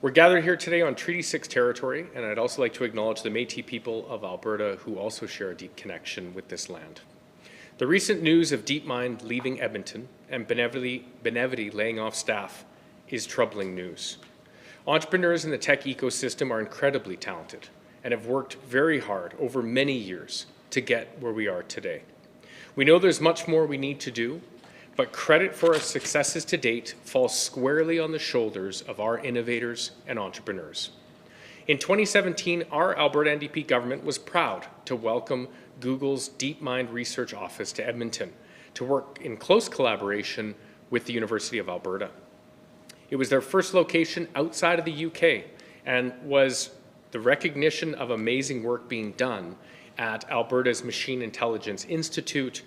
We're gathered here today on Treaty 6 territory, and I'd also like to acknowledge the Métis people of Alberta who also share a deep connection with this land. The recent news of DeepMind leaving Edmonton and Benevity laying off staff is troubling news. Entrepreneurs in the tech ecosystem are incredibly talented and have worked very hard over many years to get where we are today. We know there's much more we need to do, but credit for our successes to date falls squarely on the shoulders of our innovators and entrepreneurs. In 2017, our Alberta NDP government was proud to welcome Google's DeepMind research office to Edmonton to work in close collaboration with the University of Alberta. It was their first location outside of the UK and was the recognition of amazing work being done at Alberta's Machine Intelligence Institute,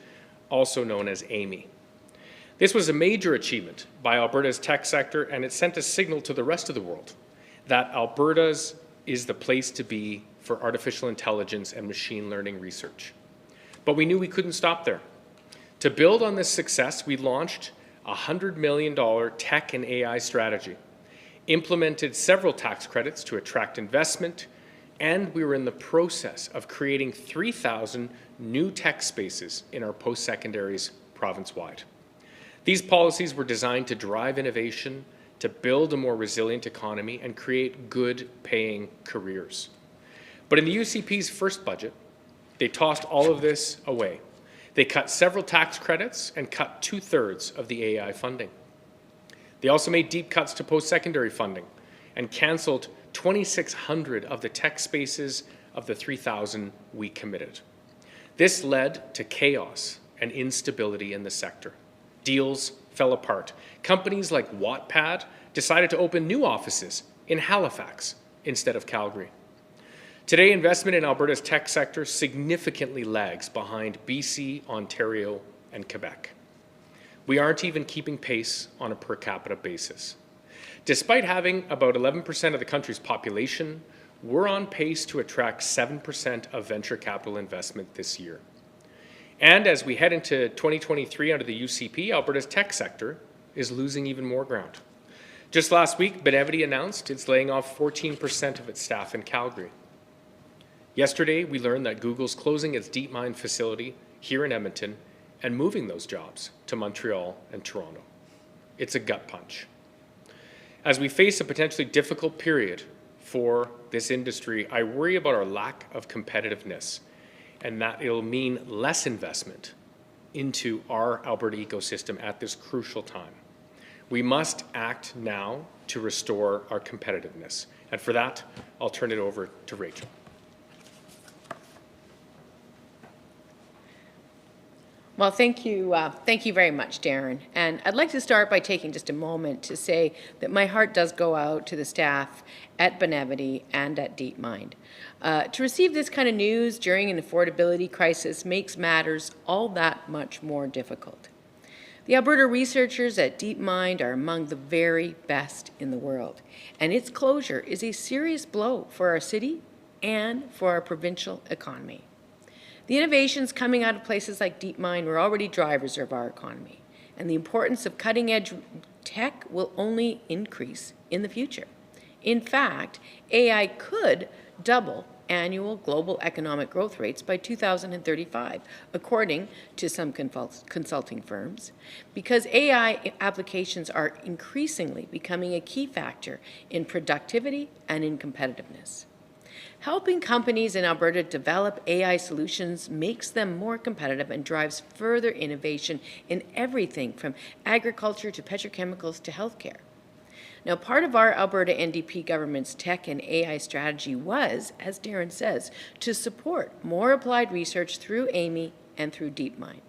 also known as AMI. This was a major achievement by Alberta's tech sector, and it sent a signal to the rest of the world that Alberta's is the place to be for artificial intelligence and machine learning research. But we knew we couldn't stop there. To build on this success, we launched a $100 million tech and AI strategy, implemented several tax credits to attract investment, and we were in the process of creating 3,000 new tech spaces in our post-secondaries province-wide. These policies were designed to drive innovation, to build a more resilient economy, and create good-paying careers. But in the UCP's first budget, they tossed all of this away. They cut several tax credits and cut 2/3 of the AI funding. They also made deep cuts to post-secondary funding and canceled 2,600 of the tech spaces of the 3,000 we committed. This led to chaos and instability in the sector. Deals fell apart. Companies like Wattpad decided to open new offices in Halifax instead of Calgary. Today, investment in Alberta's tech sector significantly lags behind BC, Ontario, and Quebec. We aren't even keeping pace on a per capita basis. Despite having about 11% of the country's population, we're on pace to attract 7% of venture capital investment this year. And as we head into 2023 under the UCP, Alberta's tech sector is losing even more ground. Just last week, Benevity announced it's laying off 14% of its staff in Calgary. Yesterday, we learned that Google's closing its DeepMind facility here in Edmonton and moving those jobs to Montreal and Toronto. It's a gut punch. As we face a potentially difficult period for this industry, I worry about our lack of competitiveness and that it'll mean less investment into our Alberta ecosystem at this crucial time. We must act now to restore our competitiveness. And for that, I'll turn it over to Rachel. Well, thank you very much, Darren. And I'd like to start by taking just a moment to say that my heart does go out to the staff at Benevity and at DeepMind. To receive this kind of news during an affordability crisis makes matters all that much more difficult. The Alberta researchers at DeepMind are among the very best in the world, and its closure is a serious blow for our city and for our provincial economy. The innovations coming out of places like DeepMind were already drivers of our economy, and the importance of cutting-edge tech will only increase in the future. In fact, AI could double annual global economic growth rates by 2035, according to some consulting firms, because AI applications are increasingly becoming a key factor in productivity and in competitiveness. Helping companies in Alberta develop AI solutions makes them more competitive and drives further innovation in everything from agriculture to petrochemicals to healthcare. Now, part of our Alberta NDP government's tech and AI strategy was, as Darren says, to support more applied research through AMI and through DeepMind.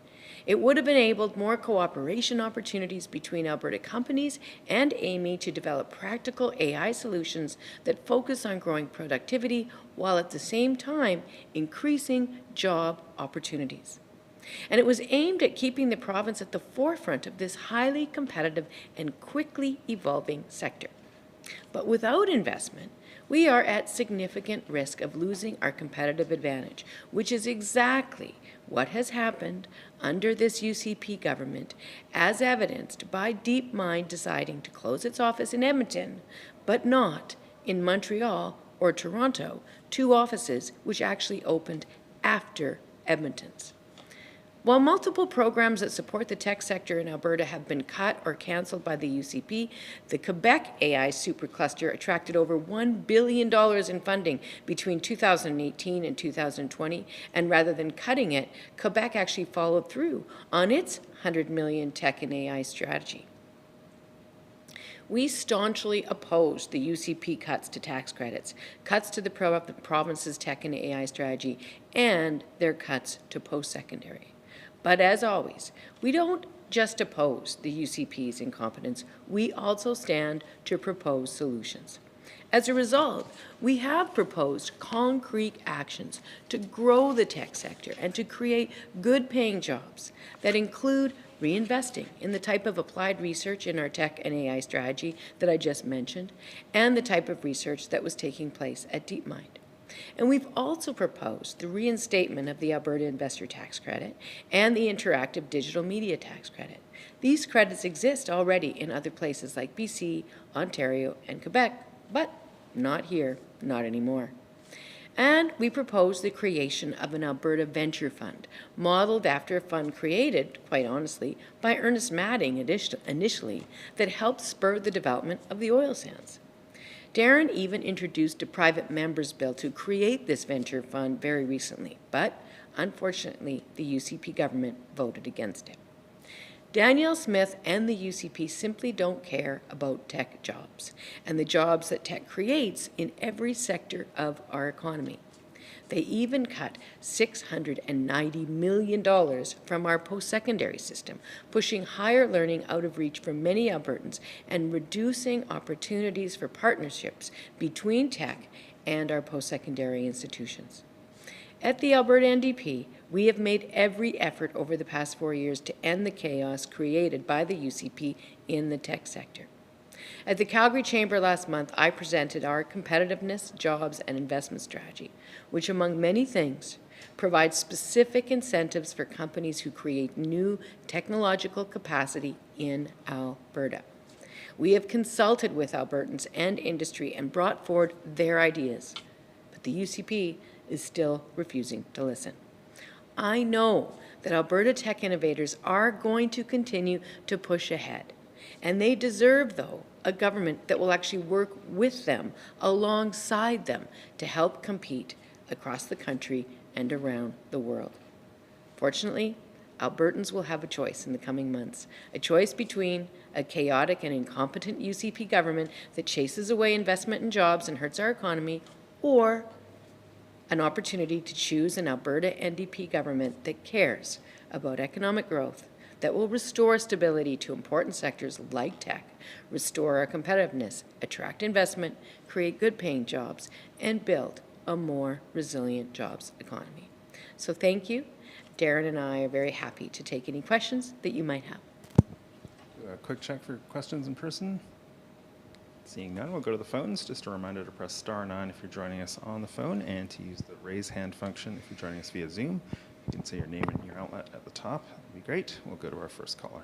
It would have enabled more cooperation opportunities between Alberta companies and AMI to develop practical AI solutions that focus on growing productivity while at the same time increasing job opportunities. And it was aimed at keeping the province at the forefront of this highly competitive and quickly evolving sector. But without investment, we are at significant risk of losing our competitive advantage, which is exactly what has happened under this UCP government, as evidenced by DeepMind deciding to close its office in Edmonton, but not in Montreal or Toronto, two offices which actually opened after Edmonton's. While multiple programs that support the tech sector in Alberta have been cut or cancelled by the UCP, the Quebec AI supercluster attracted over $1 billion in funding between 2018 and 2020, and rather than cutting it, Quebec actually followed through on its $100 million tech and AI strategy. We staunchly opposed the UCP cuts to tax credits, cuts to the province's tech and AI strategy, and their cuts to post-secondary. But as always, we don't just oppose the UCP's incompetence, we also stand to propose solutions. As a result, we have proposed concrete actions to grow the tech sector and to create good-paying jobs that include reinvesting in the type of applied research in our tech and AI strategy that I just mentioned, and the type of research that was taking place at DeepMind. And we've also proposed the reinstatement of the Alberta Investor Tax Credit and the Interactive Digital Media Tax Credit. These credits exist already in other places like BC, Ontario, and Quebec, but not here, not anymore. And we propose the creation of an Alberta Venture Fund, modeled after a fund created, quite honestly, by Ernest Madding initially, that helped spur the development of the oil sands. Darren even introduced a private members bill to create this venture fund very recently, but unfortunately, the UCP government voted against it. Danielle Smith and the UCP simply don't care about tech jobs and the jobs that tech creates in every sector of our economy. They even cut $690 million from our post-secondary system, pushing higher learning out of reach for many Albertans and reducing opportunities for partnerships between tech and our post-secondary institutions. At the Alberta NDP, we have made every effort over the past 4 years to end the chaos created by the UCP in the tech sector. At the Calgary Chamber last month, I presented our competitiveness, jobs, and investment strategy, which, among many things, provides specific incentives for companies who create new technological capacity in Alberta. We have consulted with Albertans and industry and brought forward their ideas, but the UCP is still refusing to listen. I know that Alberta tech innovators are going to continue to push ahead, and they deserve, though, a government that will actually work with them, alongside them, to help compete across the country and around the world. Fortunately, Albertans will have a choice in the coming months, a choice between a chaotic and incompetent UCP government that chases away investment and jobs and hurts our economy, or an opportunity to choose an Alberta NDP government that cares about economic growth, that will restore stability to important sectors like tech, restore our competitiveness, attract investment, create good-paying jobs, and build a more resilient jobs economy. So thank you. Darren and I are very happy to take any questions that you might have. A quick check for questions in person. Seeing none, we'll go to the phones. Just a reminder to press *9 if you're joining us on the phone, and to use the raise hand function if you're joining us via Zoom. You can say your name and your outlet at the top. That'd be great. We'll go to our first caller.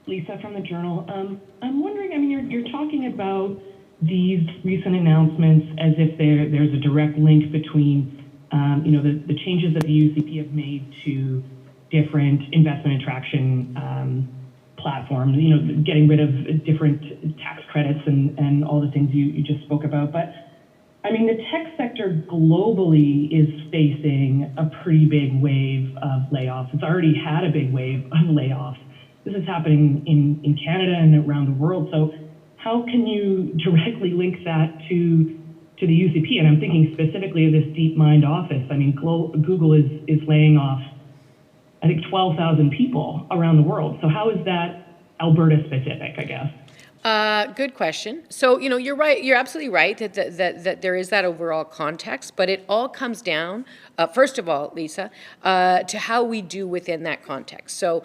Lisa from the Journal. I'm wondering, I mean, you're talking about these recent announcements as if there's a direct link between the changes that the UCP have made to different investment attraction platforms, getting rid of different tax credits and all the things you just spoke about. But I mean, the tech sector globally is facing a pretty big wave of layoffs. It's already had a big wave of layoffs. This is happening in Canada and around the world. So how can you directly link that to the UCP? And I'm thinking specifically of this DeepMind office. I mean, Google is laying off, I think, 12,000 people around the world. So how is that Alberta specific, I guess? Good question. So, you're right. You're absolutely right that there is that overall context, but it all comes down, first of all, Lisa, to how we do within that context. So,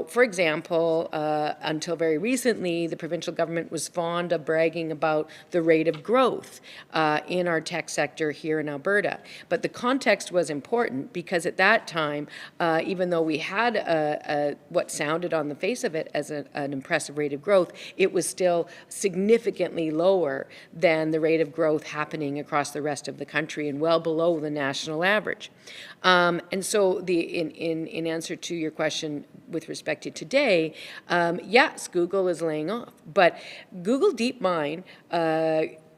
for example, until very recently, the provincial government was fond of bragging about the rate of growth in our tech sector here in Alberta. But the context was important because at that time, even though we had what sounded on the face of it as an impressive rate of growth, it was still significantly lower than the rate of growth happening across the rest of the country and well below the national average. And so in answer to your question with respect to today, yes, Google is laying off, but Google DeepMind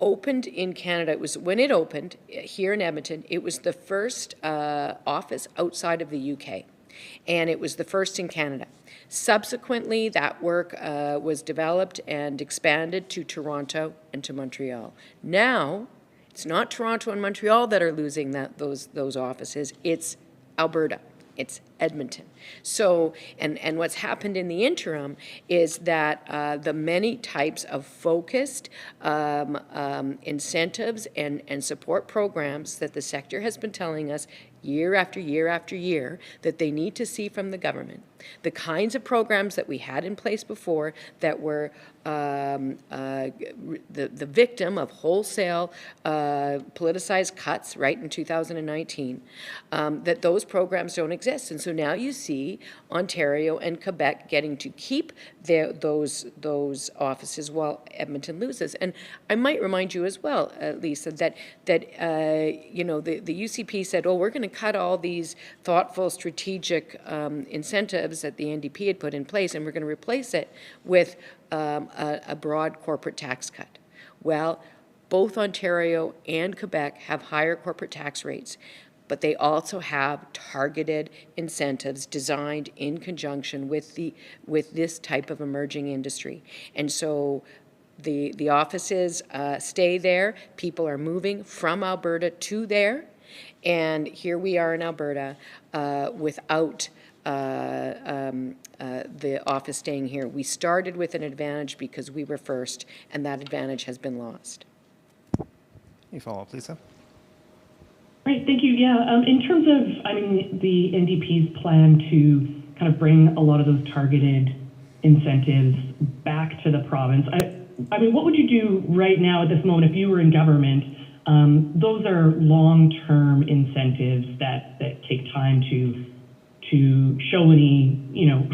opened in Canada. It was when it opened here in Edmonton, it was the first office outside of the UK. And it was the first in Canada. Subsequently, that work was developed and expanded to Toronto and to Montreal. Now, it's not Toronto and Montreal that are losing those offices. It's Alberta. It's Edmonton. So, and what's happened in the interim is that the many types of focused incentives and support programs that the sector has been telling us year after year after year that they need to see from the government, the kinds of programs that we had in place before that were the victim of wholesale politicized cuts right in 2019, that those programs don't exist. And so now you see Ontario and Quebec getting to keep those offices while Edmonton loses. And I might remind you as well, Lisa, that the UCP said, oh, we're going to cut all these thoughtful strategic incentives that the NDP had put in place, and we're going to replace it with a broad corporate tax cut. Well, both Ontario and Quebec have higher corporate tax rates, but they also have targeted incentives designed in conjunction with this type of emerging industry. And so the offices stay there. People are moving from Alberta to there. And here we are in Alberta without the office staying here. We started with an advantage because we were first, and that advantage has been lost. Any follow-up, Lisa? Right, thank you. Yeah, in terms of, the NDP's plan to kind of bring a lot of those targeted incentives back to the province, what would you do right now at this moment if you were in government? Those are long-term incentives that take time to show any,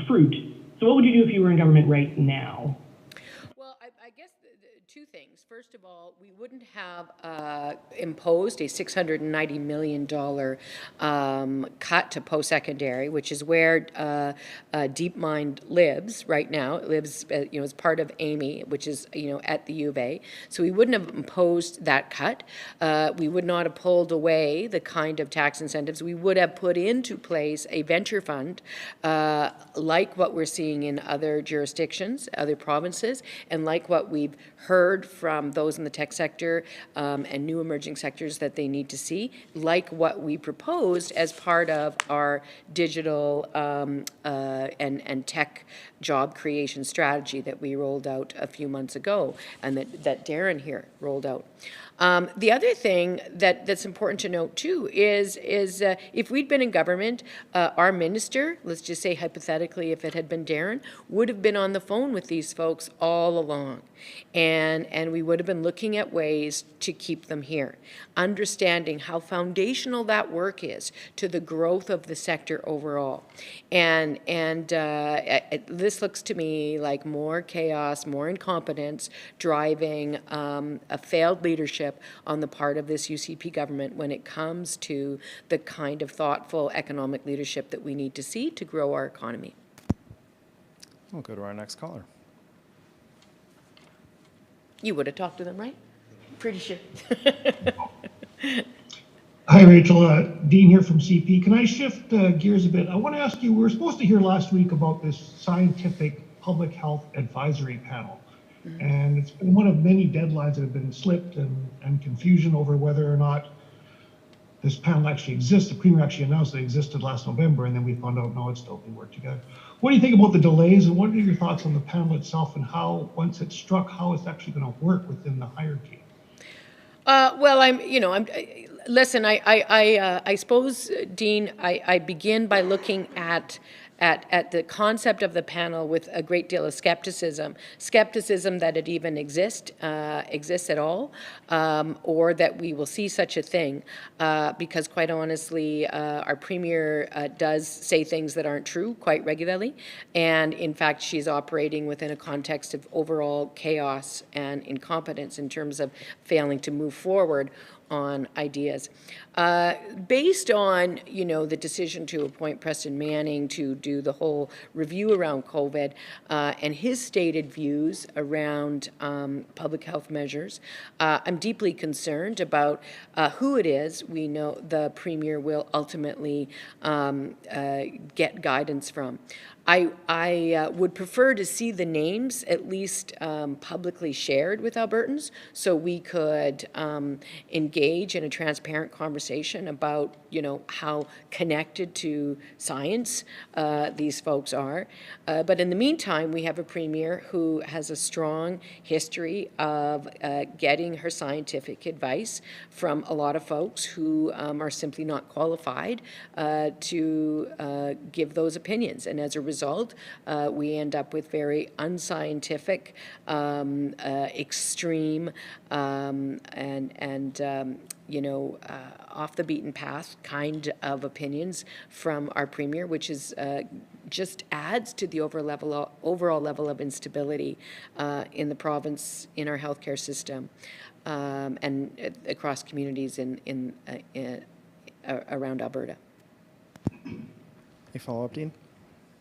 fruit. So what would you do if you were in government right now? Well, I guess two things. First of all, we wouldn't have imposed a $690 million cut to post-secondary, which is where DeepMind lives right now. It lives, as part of Amy, which is, at the U of A. So we wouldn't have imposed that cut. We would not have pulled away the kind of tax incentives. We would have put into place a venture fund like what we're seeing in other jurisdictions, other provinces, and like what we've heard from those in the tech sector and new emerging sectors that they need to see, like what we proposed as part of our digital and tech job creation strategy that we rolled out a few months ago and that Darren here rolled out. The other thing that's important to note too is if we'd been in government, our minister, let's just say hypothetically if it had been Darren, would have been on the phone with these folks all along. And we would have been looking at ways to keep them here, understanding how foundational that work is to the growth of the sector overall. And this looks to me like more chaos, more incompetence, driving a failed leadership on the part of this UCP government when it comes to the kind of thoughtful economic leadership that we need to see to grow our economy. We'll go to our next caller. You would have talked to them, right? Pretty sure. Hi, Rachel. Dean here from CP. Can I shift gears a bit? I want to ask you, we were supposed to hear last week about this scientific public health advisory panel. Mm-hmm. And it's been one of many deadlines that have been slipped and confusion over whether or not this panel actually exists. The Premier actually announced it existed last November, and then we found out, no, it's still being worked together. What do you think about the delays, and what are your thoughts on the panel itself and how, once it's struck, how it's actually going to work within the hierarchy? Well, listen, I suppose, Dean, I begin by looking at the concept of the panel with a great deal of skepticism that it even exists at all, or that we will see such a thing, because quite honestly, our Premier does say things that aren't true quite regularly, and in fact, she's operating within a context of overall chaos and incompetence in terms of failing to move forward on ideas. Based on, the decision to appoint Preston Manning to do the whole review around COVID and his stated views around public health measures, I'm deeply concerned about who it is we know the Premier will ultimately get guidance from. I would prefer to see the names at least publicly shared with Albertans, so we could engage in a transparent conversation about, how connected to science these folks are. But in the meantime, we have a Premier who has a strong history of getting her scientific advice from a lot of folks who are simply not qualified to give those opinions. And as a result, we end up with very unscientific, extreme, off the beaten path kind of opinions from our Premier, which is just adds to the overall level of instability in the province, in our healthcare system, and across communities in around Alberta. A follow-up, Dean?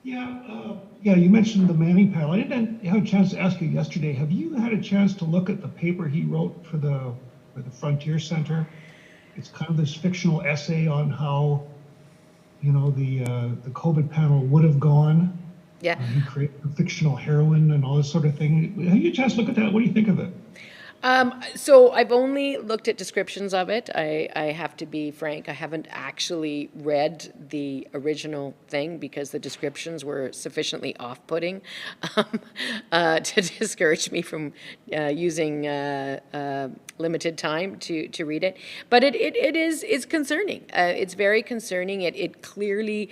Yeah, you mentioned the Manning panel. I didn't have a chance to ask you yesterday. Have you had a chance to look at the paper he wrote for the Frontier Center? It's kind of this fictional essay on how, the COVID panel would have gone. Yeah. He created a fictional heroine and all this sort of thing. Have you had a chance to look at that? What do you think of it? So I've only looked at descriptions of it. I have to be frank, I haven't actually read the original thing because the descriptions were sufficiently off-putting to discourage me from using limited time to read it. But it's concerning. It's very concerning. It clearly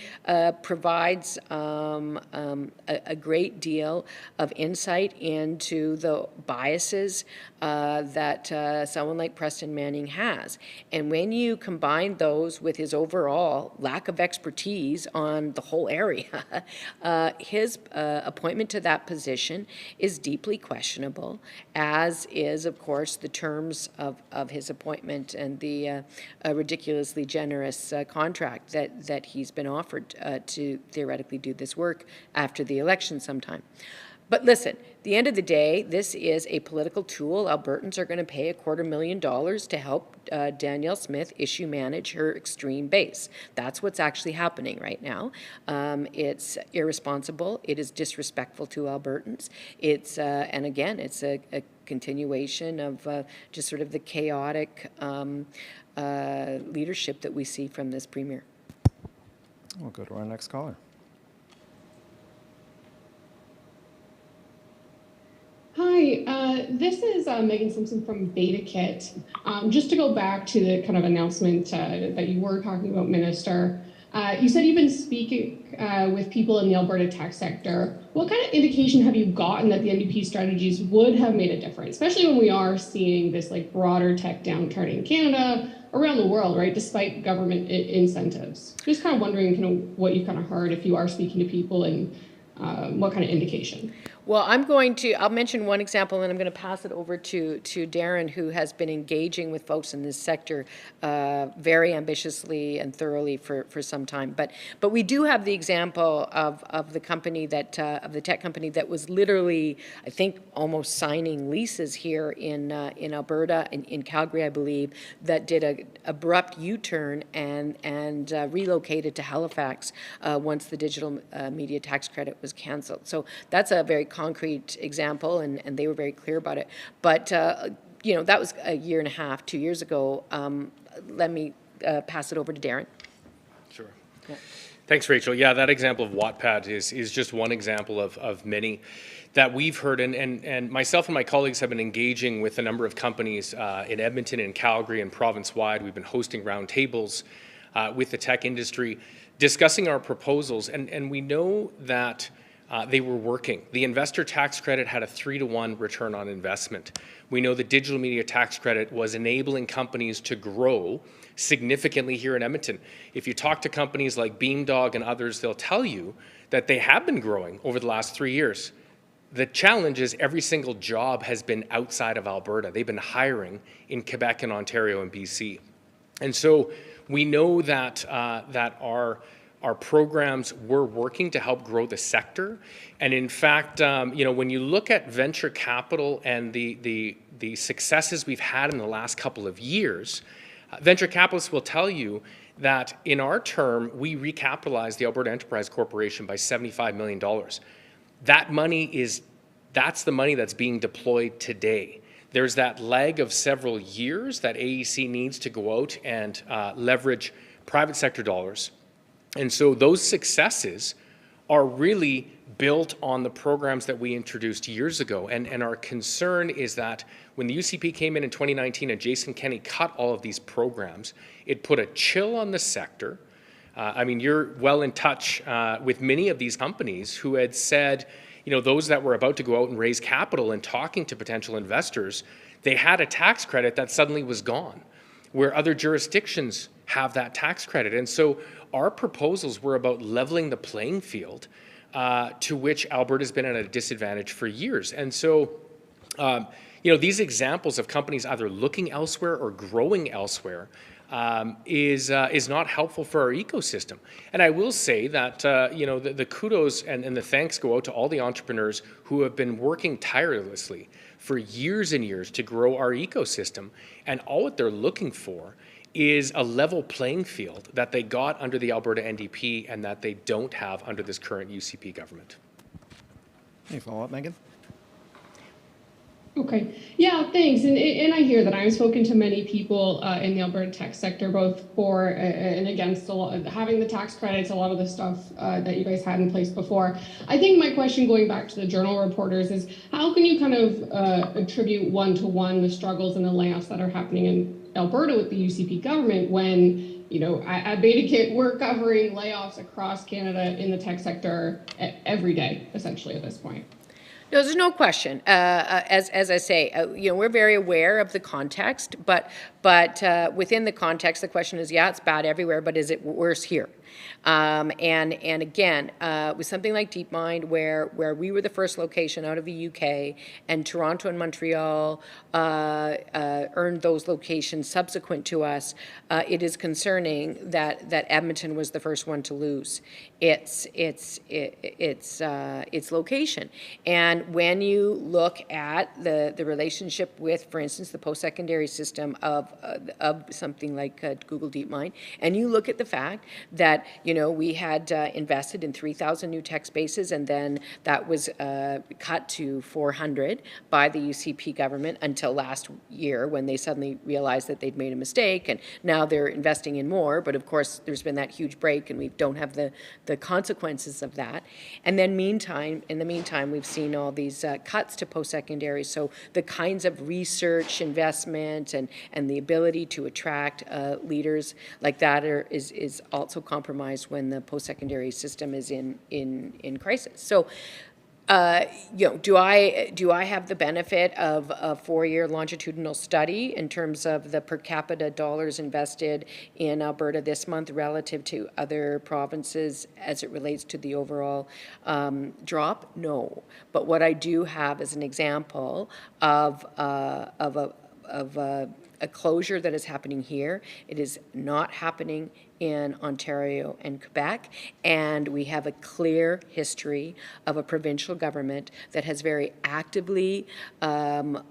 provides a great deal of insight into the biases that someone like Preston Manning has. And when you combine those with his overall lack of expertise on the whole area, his appointment to that position is deeply questionable, as is, of course, the terms of his appointment and the ridiculously generous contract that he's been offered to theoretically do this work after the election sometime. But listen, at the end of the day, this is a political tool. Albertans are going to pay $250,000 to help Danielle Smith issue manage her extreme base. That's what's actually happening right now. It's irresponsible. It is disrespectful to Albertans. It's and again, it's a continuation of just sort of the chaotic leadership that we see from this Premier. We'll go to our next caller. Hi, this is Megan Simpson from BetaKit. Just to go back to the kind of announcement that you were talking about, Minister, you said you've been speaking with people in the Alberta tech sector. What kind of indication have you gotten that the NDP strategies would have made a difference, especially when we are seeing this broader tech downturn in Canada, around the world, right, despite government incentives? Just kind of wondering what you've kind of heard if you are speaking to people and what kind of indication? Well, I'll mention one example, and I'm going to pass it over to Darren, who has been engaging with folks in this sector very ambitiously and thoroughly for some time. But we do have the example of the company of the tech company that was literally, I think, almost signing leases here in Alberta, in Calgary, I believe, that did a abrupt U-turn and relocated to Halifax once the digital media tax credit was canceled. So that's a very concrete example, and they were very clear about it. But, that was a year and a half, 2 years ago. Let me pass it over to Darren. Sure. Thanks, Rachel. Yeah, that example of Wattpad is just one example of many that we've heard, and myself and my colleagues have been engaging with a number of companies in Edmonton and Calgary and province-wide. We've been hosting roundtables with the tech industry, discussing our proposals, and we know that they were working. The investor tax credit had a 3-to-1 return on investment. We know the digital media tax credit was enabling companies to grow significantly here in Edmonton. If you talk to companies like Beamdog and others, they'll tell you that they have been growing over the last 3 years. The challenge is every single job has been outside of Alberta. They've been hiring in Quebec and Ontario and BC. And so we know that our programs were working to help grow the sector. And in fact, when you look at venture capital and the successes we've had in the last couple of years, venture capitalists will tell you that in our term, we recapitalized the Alberta Enterprise Corporation by $75 million. That's the money that's being deployed today. There's that lag of several years that AEC needs to go out and leverage private sector dollars. And so those successes are really built on the programs that we introduced years ago. And our concern is that when the UCP came in 2019 and Jason Kenney cut all of these programs, it put a chill on the sector. You're well in touch with many of these companies who had said, those that were about to go out and raise capital and talking to potential investors, they had a tax credit that suddenly was gone, where other jurisdictions have that tax credit. And so our proposals were about leveling the playing field to which Alberta's been at a disadvantage for years. And so, these examples of companies either looking elsewhere or growing elsewhere is not helpful for our ecosystem. And I will say that, the kudos and the thanks go out to all the entrepreneurs who have been working tirelessly for years and years to grow our ecosystem. And all that they're looking for is a level playing field that they got under the Alberta NDP and that they don't have under this current UCP government. Any follow-up, Megan? Okay. Yeah, thanks. And I hear that. I've spoken to many people in the Alberta tech sector, both for and against having the tax credits, a lot of the stuff that you guys had in place before. I think my question, going back to the journal reporters, is how can you kind of attribute one-to-one the struggles and the layoffs that are happening in Alberta with the UCP government when, at BetaKit, we're covering layoffs across Canada in the tech sector every day, essentially, at this point? No, there's no question. As I say, we're very aware of the context, but within the context, the question is, yeah, it's bad everywhere, but is it worse here? And again, with something like DeepMind, where we were the first location out of the UK, and Toronto and Montreal earned those locations subsequent to us, it is concerning that Edmonton was the first one to lose its location. And when you look at the relationship with, for instance, the post-secondary system of something like Google DeepMind, and you look at the fact that we had invested in 3,000 new tech spaces, and then that was cut to 400 by the UCP government until last year, when they suddenly realized that they'd made a mistake, and now they're investing in more. But of course, there's been that huge break, and we don't have the consequences of that. And then in the meantime, we've seen all these cuts to post-secondary. So the kinds of research investment and the ability to attract leaders like that is also compromised when the post-secondary system is in crisis. So, do I have the benefit of a 4-year longitudinal study in terms of the per capita dollars invested in Alberta this month relative to other provinces as it relates to the overall drop? No. But what I do have is an example of a closure that is happening here. It is not happening in Ontario and Quebec, and we have a clear history of a provincial government that has very actively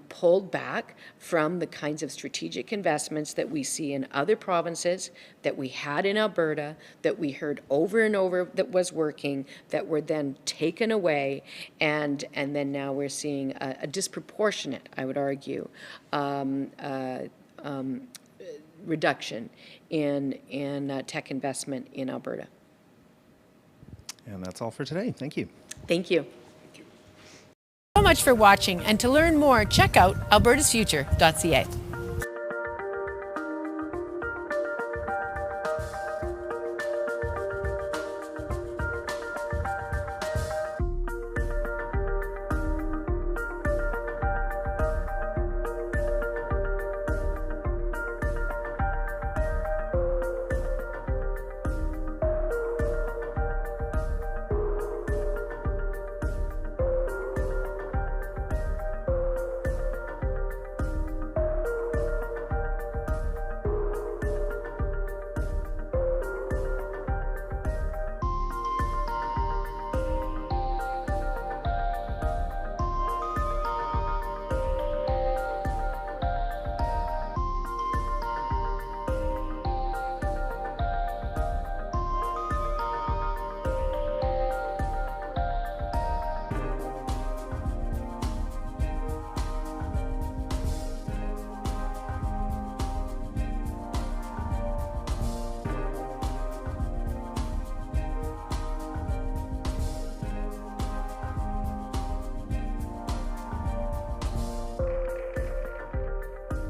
pulled back from the kinds of strategic investments that we see in other provinces, that we had in Alberta, that we heard over and over that was working, that were then taken away, and then now we're seeing a disproportionate, I would argue, reduction in tech investment in Alberta. And that's all for today. Thank you. Thank you. So much for watching, and to learn more, check out albertasfuture.ca.